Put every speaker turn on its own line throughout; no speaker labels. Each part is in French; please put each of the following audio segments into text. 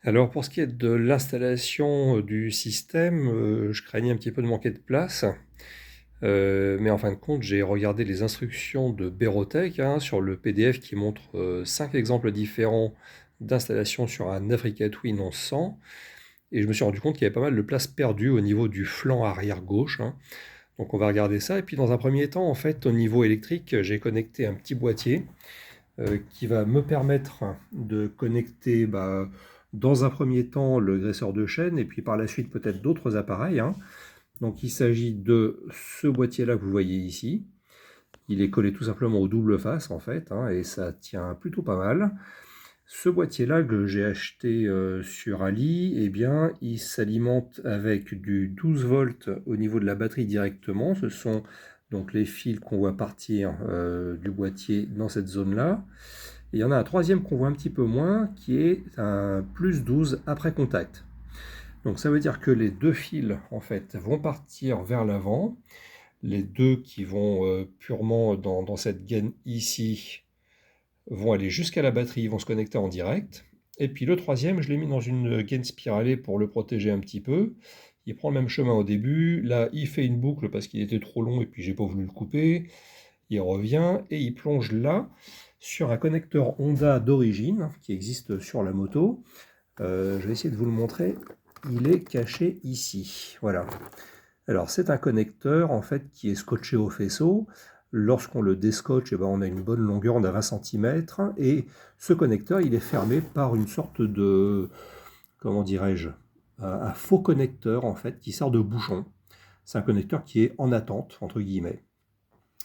Alors pour ce qui est de l'installation du système, je craignais un petit peu de manquer de place. Mais en fin de compte, j'ai regardé les instructions de Berotech hein, sur le PDF qui montre 5 exemples différents d'installation sur un Africa Twin 1100. Et je me suis rendu compte qu'il y avait pas mal de place perdue au niveau du flanc arrière gauche, hein. Donc on va regarder ça. Et puis dans un premier temps, en fait, au niveau électrique, j'ai connecté un petit boîtier qui va me permettre de connecter dans un premier temps le graisseur de chaîne et puis par la suite peut-être d'autres appareils, hein. Donc il s'agit de ce boîtier-là que vous voyez ici. Il est collé tout simplement au double face en fait, hein, et ça tient plutôt pas mal. Ce boîtier-là que j'ai acheté sur Ali, eh bien, il s'alimente avec du 12 volts au niveau de la batterie directement. Ce sont donc les fils qu'on voit partir du boîtier dans cette zone-là. Et il y en a un troisième qu'on voit un petit peu moins, qui est un plus 12 après contact. Donc ça veut dire que les deux fils en fait vont partir vers l'avant. Les deux qui vont purement dans cette gaine ici vont aller jusqu'à la batterie, ils vont se connecter en direct. Et puis le troisième, je l'ai mis dans une gaine spiralée pour le protéger un petit peu. Il prend le même chemin au début. Là, il fait une boucle parce qu'il était trop long et puis j'ai pas voulu le couper. Il revient et il plonge là sur un connecteur Honda d'origine qui existe sur la moto. Je vais essayer de vous le montrer. Il est caché ici. Voilà. Alors c'est un connecteur en fait qui est scotché au faisceau. Lorsqu'on le déscotche, eh ben, on a une bonne longueur, on a 20 cm, et ce connecteur il est fermé par une sorte de, comment dirais-je, un faux connecteur en fait qui sert de bouchon. C'est un connecteur qui est en attente, entre guillemets.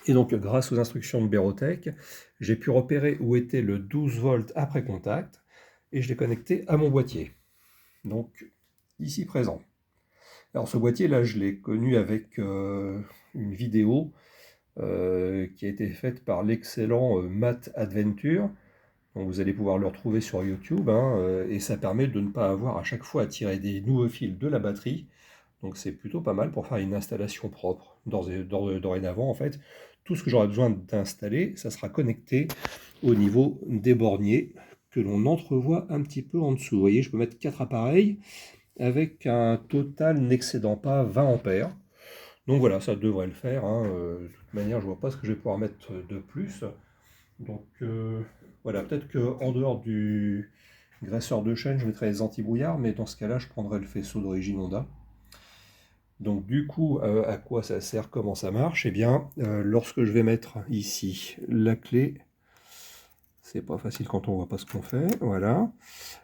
Et donc grâce aux instructions de Berotech, j'ai pu repérer où était le 12 volts après contact, et je l'ai connecté à mon boîtier. Donc ici présent. Alors ce boîtier là je l'ai connu avec une vidéo qui a été faite par l'excellent Matt Adventure. Donc vous allez pouvoir le retrouver sur YouTube, hein, et ça permet de ne pas avoir à chaque fois à tirer des nouveaux fils de la batterie. Donc c'est plutôt pas mal pour faire une installation propre. Dorénavant, en fait, tout ce que j'aurai besoin d'installer, ça sera connecté au niveau des borniers que l'on entrevoit un petit peu en dessous. Vous voyez, je peux mettre 4 appareils avec un total n'excédant pas 20 ampères. Donc voilà, ça devrait le faire, hein. De toute manière, je vois pas ce que je vais pouvoir mettre de plus. Donc voilà, peut-être qu'en dehors du graisseur de chaîne, je mettrai les anti-brouillards, mais dans ce cas-là, je prendrai le faisceau d'origine Honda. Donc du coup, à quoi ça sert, comment ça marche? Eh bien, lorsque je vais mettre ici la clé, c'est pas facile quand on voit pas ce qu'on fait, voilà.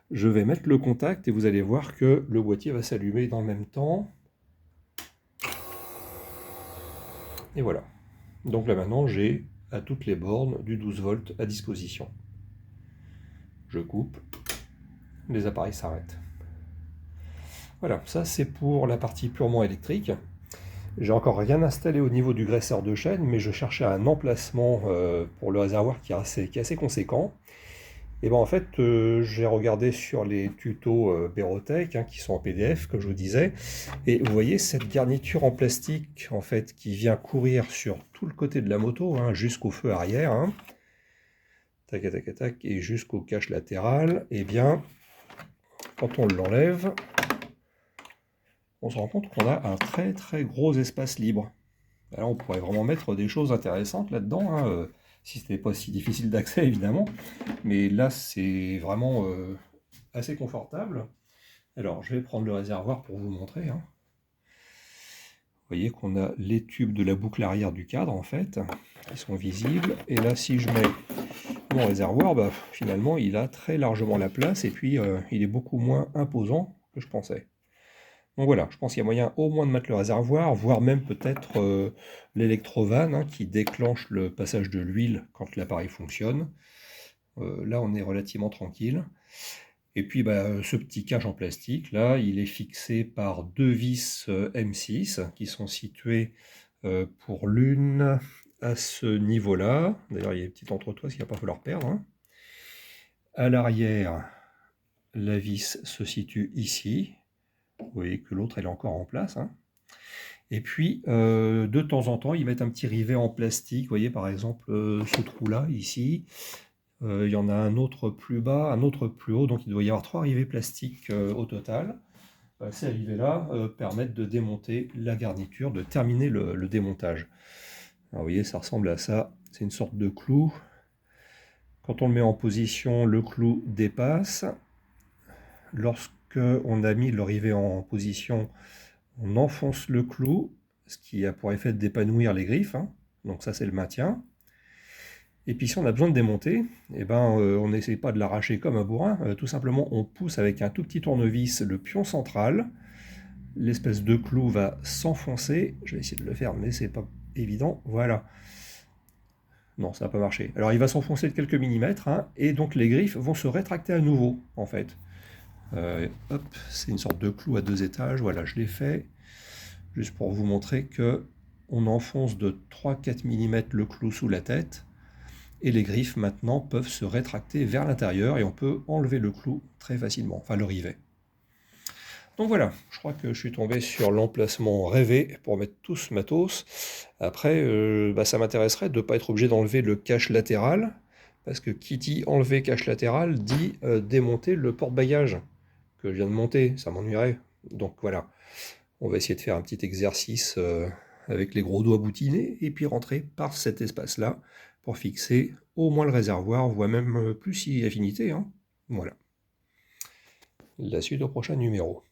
Je vais mettre le contact et vous allez voir que le boîtier va s'allumer dans le même temps. Et voilà. Donc là maintenant, j'ai à toutes les bornes du 12 volts à disposition. Je coupe, les appareils s'arrêtent. Voilà, ça c'est pour la partie purement électrique. J'ai encore rien installé au niveau du graisseur de chaîne, mais je cherchais un emplacement pour le réservoir qui est assez conséquent. Et ben en fait, j'ai regardé sur les tutos Berotech, hein, qui sont en PDF, comme je vous disais, et vous voyez cette garniture en plastique en fait qui vient courir sur tout le côté de la moto, hein, jusqu'au feu arrière, hein, tac, tac, tac, et jusqu'au cache latéral. Et bien, quand on l'enlève, on se rend compte qu'on a un très très gros espace libre. Alors on pourrait vraiment mettre des choses intéressantes là-dedans, hein, si ce n'était pas si difficile d'accès évidemment. Mais là c'est vraiment assez confortable. Alors je vais prendre le réservoir pour vous montrer, hein. Vous voyez qu'on a les tubes de la boucle arrière du cadre en fait, qui sont visibles. Et là si je mets mon réservoir, finalement il a très largement la place et puis il est beaucoup moins imposant que je pensais. Donc voilà, je pense qu'il y a moyen au moins de mettre le réservoir, voire même peut-être l'électrovanne, hein, qui déclenche le passage de l'huile quand l'appareil fonctionne. Là, on est relativement tranquille. Et puis, ce petit cache en plastique, là, il est fixé par deux vis M6 qui sont situées pour l'une à ce niveau-là. D'ailleurs, il y a une petite entretoise qu'il ne va pas falloir perdre, hein. À l'arrière, la vis se situe ici. Vous voyez que l'autre, elle est encore en place, hein. Et puis, de temps en temps, ils mettent un petit rivet en plastique. Vous voyez, par exemple, ce trou-là, ici. Il y en a un autre plus bas, un autre plus haut, donc il doit y avoir 3 rivets plastiques au total. Ces rivets-là permettent de démonter la garniture, de terminer le démontage. Alors vous voyez, ça ressemble à ça, c'est une sorte de clou. Quand on le met en position, le clou dépasse. Lorsque on a mis le rivet en position, on enfonce le clou, ce qui a pour effet d'épanouir les griffes, hein. Donc ça c'est le maintien. Et puis si on a besoin de démonter, eh ben, on n'essaie pas de l'arracher comme un bourrin, tout simplement on pousse avec un tout petit tournevis le pion central, l'espèce de clou va s'enfoncer, je vais essayer de le faire mais c'est pas évident, voilà. Non, ça n'a pas marché. Alors il va s'enfoncer de quelques millimètres, hein, et donc les griffes vont se rétracter à nouveau, en fait. Hop, c'est une sorte de clou à 2 étages, voilà, je l'ai fait, juste pour vous montrer que on enfonce de 3-4 mm le clou sous la tête, et les griffes maintenant peuvent se rétracter vers l'intérieur, et on peut enlever le clou très facilement, enfin le rivet. Donc voilà, je crois que je suis tombé sur l'emplacement rêvé pour mettre tout ce matos. Après, ça m'intéresserait de ne pas être obligé d'enlever le cache latéral, parce que qui dit enlever cache latéral dit démonter le porte-bagages que je viens de monter, ça m'ennuierait. Donc voilà, on va essayer de faire un petit exercice avec les gros doigts boutinés, et puis rentrer par cet espace-là pour fixer au moins le réservoir, voire même plus si affinité, hein. Voilà. La suite au prochain numéro.